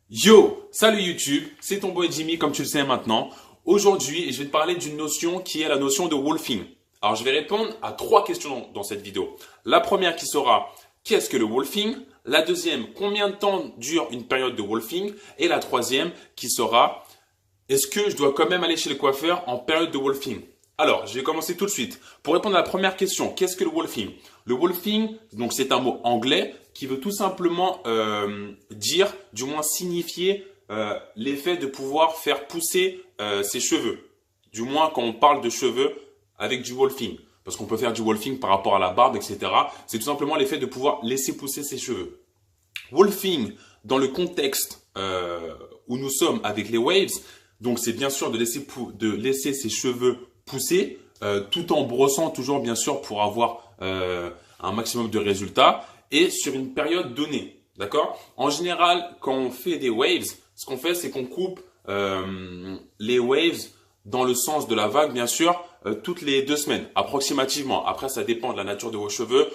Yo, salut YouTube, c'est ton boy Jimmy comme tu le sais maintenant. Aujourd'hui, je vais te parler d'une notion qui est la notion de wolfing. Alors, je vais répondre à trois questions dans cette vidéo. La première qui sera qu'est-ce que le wolfing? La deuxième, combien de temps dure une période de wolfing? Et la troisième qui sera est-ce que je dois quand même aller chez le coiffeur en période de wolfing? Alors, je vais commencer tout de suite. Pour répondre à la première question, qu'est-ce que le wolfing? Le wolfing, donc c'est un mot anglais qui veut tout simplement dire, du moins signifier l'effet de pouvoir faire pousser ses cheveux. Du moins quand on parle de cheveux avec du wolfing. Parce qu'on peut faire du wolfing par rapport à la barbe, etc. C'est tout simplement l'effet de pouvoir laisser pousser ses cheveux. Wolfing, dans le contexte où nous sommes avec les waves, donc c'est bien sûr de laisser ses cheveux pousser, tout en brossant toujours bien sûr pour avoir un maximum de résultats et sur une période donnée. D'accord? En général, quand on fait des waves, ce qu'on fait, c'est qu'on coupe les waves dans le sens de la vague, bien sûr, toutes les 2 semaines, approximativement. Après, ça dépend de la nature de vos cheveux,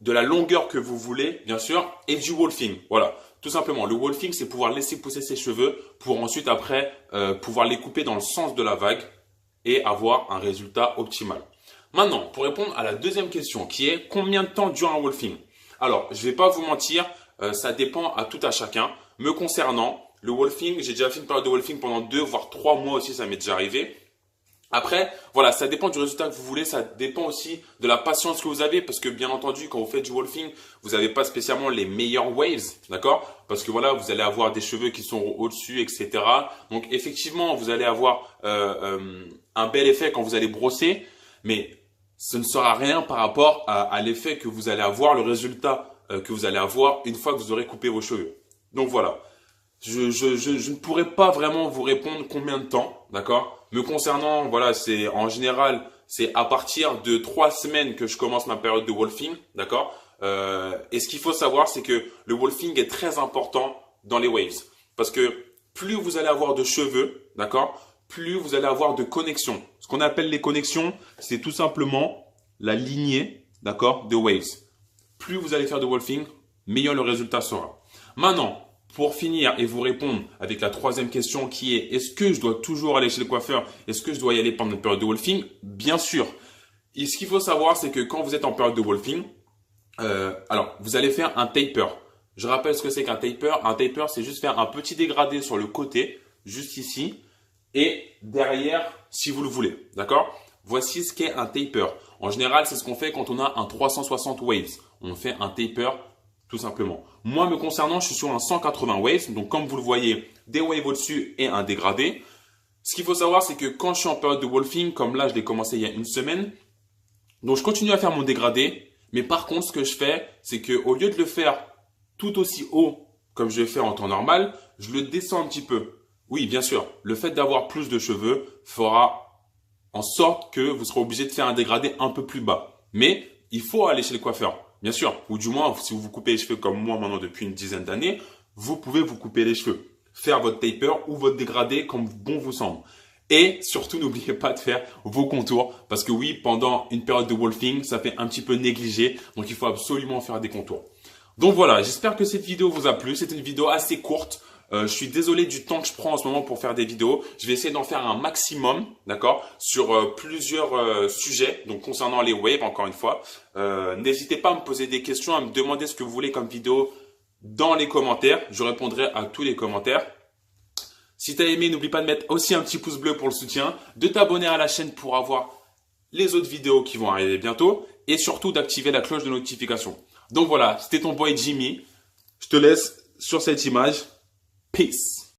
de la longueur que vous voulez, bien sûr, et du wolfing. Voilà, tout simplement. Le wolfing, c'est pouvoir laisser pousser ses cheveux pour ensuite, après, pouvoir les couper dans le sens de la vague et avoir un résultat optimal. Maintenant, pour répondre à la deuxième question, qui est combien de temps dure un wolfing? Alors, je ne vais pas vous mentir, ça dépend à tout à chacun. Me concernant, le wolfing, j'ai déjà fait une période de wolfing pendant 2 voire 3 mois aussi, ça m'est déjà arrivé. Après, voilà, ça dépend du résultat que vous voulez, ça dépend aussi de la patience que vous avez, parce que bien entendu, quand vous faites du wolfing, vous n'avez pas spécialement les meilleurs waves, d'accord? Parce que voilà, vous allez avoir des cheveux qui sont au-dessus, etc. Donc effectivement, vous allez avoir un bel effet quand vous allez brosser, mais ce ne sera rien par rapport à l'effet que vous allez avoir, le résultat que vous allez avoir une fois que vous aurez coupé vos cheveux. Donc voilà. Je ne pourrais pas vraiment vous répondre combien de temps, d'accord? Me concernant, voilà, c'est en général, c'est à partir de 3 semaines que je commence ma période de wolfing, d'accord? Et ce qu'il faut savoir, c'est que le wolfing est très important dans les waves. Parce que plus vous allez avoir de cheveux, d'accord? Plus vous allez avoir de connexions. Ce qu'on appelle les connexions, c'est tout simplement la lignée, d'accord, de waves. Plus vous allez faire de wolfing, meilleur le résultat sera. Maintenant, pour finir et vous répondre avec la troisième question qui est est-ce que je dois toujours aller chez le coiffeur? Est-ce que je dois y aller pendant une période de wolfing? Bien sûr. Et ce qu'il faut savoir, c'est que quand vous êtes en période de wolfing, alors vous allez faire un taper. Je rappelle ce que c'est qu'un taper. Un taper, c'est juste faire un petit dégradé sur le côté, juste ici, et derrière, si vous le voulez. D'accord? Voici ce qu'est un taper. En général, c'est ce qu'on fait quand on a un 360 waves. On fait un taper tout simplement. Moi, me concernant, je suis sur un 180 waves. Donc, comme vous le voyez, des waves au-dessus et un dégradé. Ce qu'il faut savoir, c'est que quand je suis en période de wolfing, comme là, je l'ai commencé il y a une semaine. Donc, je continue à faire mon dégradé. Mais par contre, ce que je fais, c'est que au lieu de le faire tout aussi haut comme je vais faire en temps normal, je le descends un petit peu. Oui, bien sûr, le fait d'avoir plus de cheveux fera en sorte que vous serez obligé de faire un dégradé un peu plus bas. Mais il faut aller chez le coiffeur. Bien sûr, ou du moins, si vous vous coupez les cheveux comme moi maintenant depuis une dizaine d'années, vous pouvez vous couper les cheveux, faire votre taper ou votre dégradé comme bon vous semble. Et surtout, n'oubliez pas de faire vos contours parce que oui, pendant une période de wolfing, ça fait un petit peu négligé, donc il faut absolument faire des contours. Donc voilà, j'espère que cette vidéo vous a plu. C'était une vidéo assez courte. Je suis désolé du temps que je prends en ce moment pour faire des vidéos. Je vais essayer d'en faire un maximum, d'accord, sur plusieurs sujets, donc concernant les waves, encore une fois. N'hésitez pas à me poser des questions, à me demander ce que vous voulez comme vidéo dans les commentaires. Je répondrai à tous les commentaires. Si tu as aimé, n'oublie pas de mettre aussi un petit pouce bleu pour le soutien, de t'abonner à la chaîne pour avoir les autres vidéos qui vont arriver bientôt et surtout d'activer la cloche de notification. Donc voilà, c'était ton boy Jimmy. Je te laisse sur cette image. Peace.